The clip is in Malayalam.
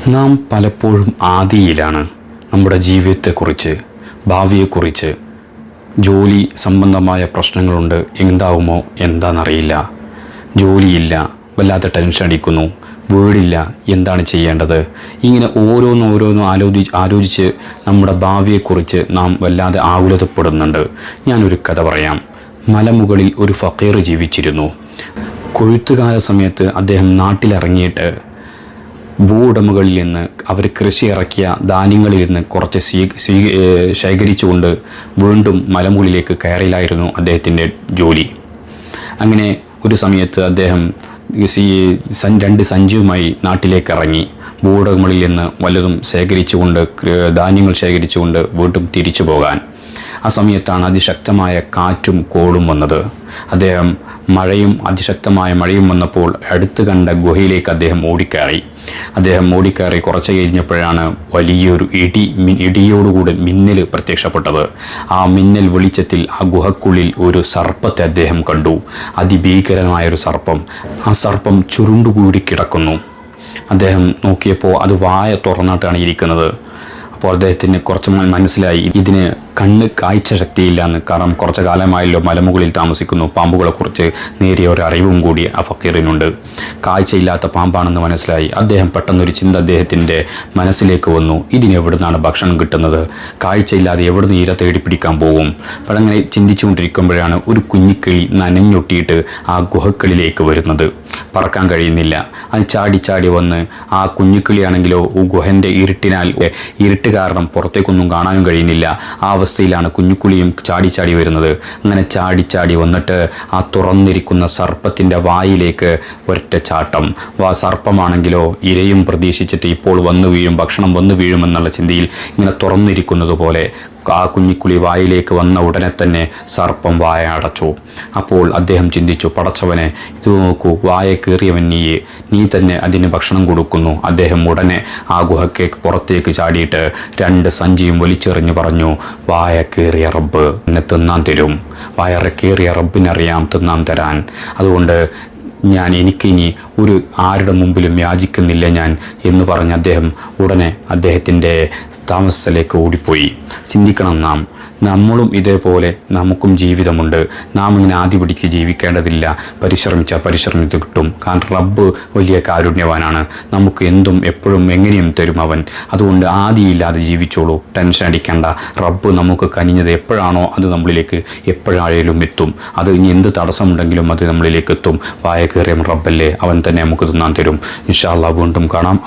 നാം പലപ്പോഴും ആദിയിലാണ് നമ്മുടെ ജീവിതത്തെക്കുറിച്ച്, ഭാവിയെക്കുറിച്ച്. ജോലി സംബന്ധമായ പ്രശ്നങ്ങളുണ്ട്, എന്താവുമോ എന്താണെന്നറിയില്ല. ജോലിയില്ല, വല്ലാത്ത ടെൻഷൻ അടിക്കുന്നു. വീടില്ല, എന്താണ് ചെയ്യേണ്ടത്? ഇങ്ങനെ ഓരോന്നും ആലോചിച്ച് നമ്മുടെ ഭാവിയെക്കുറിച്ച് നാം വല്ലാതെ ആകുലതപ്പെടുന്നുണ്ട്. ഞാനൊരു കഥ പറയാം. മലമുകളിൽ ഒരു ഫക്കീർ ജീവിച്ചിരുന്നു. കൊയ്ത്തുകാല സമയത്ത് അദ്ദേഹം നാട്ടിലിറങ്ങിയിട്ട് ഭൂവുടമകളിൽ നിന്ന് അവർ കൃഷി ഇറക്കിയ ധാന്യങ്ങളിൽ നിന്ന് കുറച്ച് ശേഖരിച്ചുകൊണ്ട് വീണ്ടും മലമുകളിലേക്ക് കയറിലായിരുന്നു അദ്ദേഹത്തിൻ്റെ ജോലി. അങ്ങനെ ഒരു സമയത്ത് അദ്ദേഹം 2 സഞ്ചിയുമായി നാട്ടിലേക്ക് ഇറങ്ങി. ഭൂവുടമകളിൽ നിന്ന് വല്ലതും ധാന്യങ്ങൾ ശേഖരിച്ചുകൊണ്ട് വീണ്ടും തിരിച്ചു പോകാൻ. ആ സമയത്താണ് അതിശക്തമായ കാറ്റും കോളും വന്നത്. അദ്ദേഹം അതിശക്തമായ മഴയും വന്നപ്പോൾ അടുത്ത് കണ്ട ഗുഹയിലേക്ക് അദ്ദേഹം ഓടിക്കയറി കുറച്ച് കഴിഞ്ഞപ്പോഴാണ് വലിയൊരു ഇടിയോടുകൂടി മിന്നൽ പ്രത്യക്ഷപ്പെട്ടത്. ആ മിന്നൽ വെളിച്ചത്തിൽ ആ ഗുഹക്കുള്ളിൽ ഒരു സർപ്പത്തെ അദ്ദേഹം കണ്ടു. അതിഭീകരമായൊരു സർപ്പം. ആ സർപ്പം ചുരുണ്ടുകൂടി കിടക്കുന്നു. അദ്ദേഹം നോക്കിയപ്പോൾ അത് വായ തുറന്നിട്ടാണ് ഇരിക്കുന്നത്. അപ്പോൾ അദ്ദേഹത്തിന് കുറച്ച് മനസ്സിലായി, ഇതിന് കാഴ്ച ശക്തിയില്ലാന്ന്. കാരണം കുറച്ച് കാലമായല്ലോ മലമുകളിൽ താമസിക്കുന്നു. പാമ്പുകളെക്കുറിച്ച് നേരിയ ഒരു അറിവും കൂടി ആ ഫക്കീറിനുണ്ട്. കാഴ്ചയില്ലാത്ത പാമ്പാണെന്ന് മനസ്സിലായി. അദ്ദേഹം പെട്ടെന്നൊരു ചിന്ത അദ്ദേഹത്തിൻ്റെ മനസ്സിലേക്ക് വന്നു. ഇതിനെവിടുന്നാണ് ഭക്ഷണം കിട്ടുന്നത്? കാഴ്ചയില്ലാതെ എവിടുന്ന് ഇര തേടി പിടിക്കാൻ പോകും? അപ്പോൾ അങ്ങനെ ചിന്തിച്ചുകൊണ്ടിരിക്കുമ്പോഴാണ് ഒരു കുഞ്ഞിക്കിളി നനഞ്ഞൊട്ടിയിട്ട് ആ ഗുഹക്കളിലേക്ക് വരുന്നത്. പറക്കാൻ കഴിയുന്നില്ല. അത് ചാടി വന്ന് ആ കുഞ്ഞിക്കിളിയാണെങ്കിലോ ഗുഹൻ്റെ ഇരുട്ട് കാരണം പുറത്തേക്കൊന്നും കാണാനും കഴിയുന്നില്ല. ആ അവസ്ഥയിലാണ് കുഞ്ഞുക്കുളിയും ചാടി വരുന്നത്. അങ്ങനെ ചാടി വന്നിട്ട് ആ തുറന്നിരിക്കുന്ന സർപ്പത്തിൻ്റെ വായിലേക്ക് ഒരൊറ്റ ചാട്ടം. സർപ്പമാണെങ്കിലോ ഇരയും പ്രതീക്ഷിച്ചിട്ട് ഇപ്പോൾ ഭക്ഷണം വന്നു വീഴുമെന്നുള്ള ചിന്തയിൽ ഇങ്ങനെ തുറന്നിരിക്കുന്നത് പോലെ ആ കുഞ്ഞിക്കുളി വായിലേക്ക് വന്ന ഉടനെ തന്നെ സർപ്പം വായ അടച്ചു. അപ്പോൾ അദ്ദേഹം ചിന്തിച്ചു, പടച്ചവനെ, ഇത് നോക്കൂ, വായ കീറിയവൻ നീ തന്നെ അതിന് ഭക്ഷണം കൊടുക്കുന്നു. അദ്ദേഹം ഉടനെ ആ ഗുഹയ്ക്ക് പുറത്തേക്ക് ചാടിയിട്ട് 2 സഞ്ചിയും വലിച്ചെറിഞ്ഞു പറഞ്ഞു, വായ കീറിയ റബ്ബ് എന്നെ തിന്നാൻ തരും. വായ കീറിയ റബ്ബിനറിയാം തിന്നാൻ തരാൻ. അതുകൊണ്ട് എനിക്കിനി ആരുടെ മുമ്പിലും യാചിക്കുന്നില്ല ഞാൻ എന്ന് പറഞ്ഞ് അദ്ദേഹം ഉടനെ അദ്ദേഹത്തിൻ്റെ താമസത്തിലേക്ക് ഓടിപ്പോയി. ചിന്തിക്കണം, നമ്മളും ഇതേപോലെ നമുക്കും ജീവിതമുണ്ട്. നാം ഇങ്ങനെ ആദ്യ പിടിച്ച് ജീവിക്കേണ്ടതില്ല. പരിശ്രമിച്ച് കിട്ടും. കാരണം റബ്ബ് വലിയ കാരുണ്യവാനാണ്. നമുക്ക് എന്തും എപ്പോഴും എങ്ങനെയും തരും അവൻ. അതുകൊണ്ട് ആദിയില്ലാതെ ജീവിച്ചോളൂ, ടെൻഷൻ അടിക്കേണ്ട. റബ്ബ് നമുക്ക് കനിഞ്ഞത് എപ്പോഴാണോ അത് നമ്മളിലേക്ക് എപ്പോഴായാലും എത്തും. അത് ഇനി എന്ത് തടസ്സമുണ്ടെങ്കിലും അത് നമ്മളിലേക്ക് എത്തും. വായ കയറിയ റബ്ബല്ലേ, അവൻ തന്നെ നമുക്ക് തിന്നാൻ തരും. ഇൻഷാ അല്ലാഹ് വീണ്ടും കാണാം.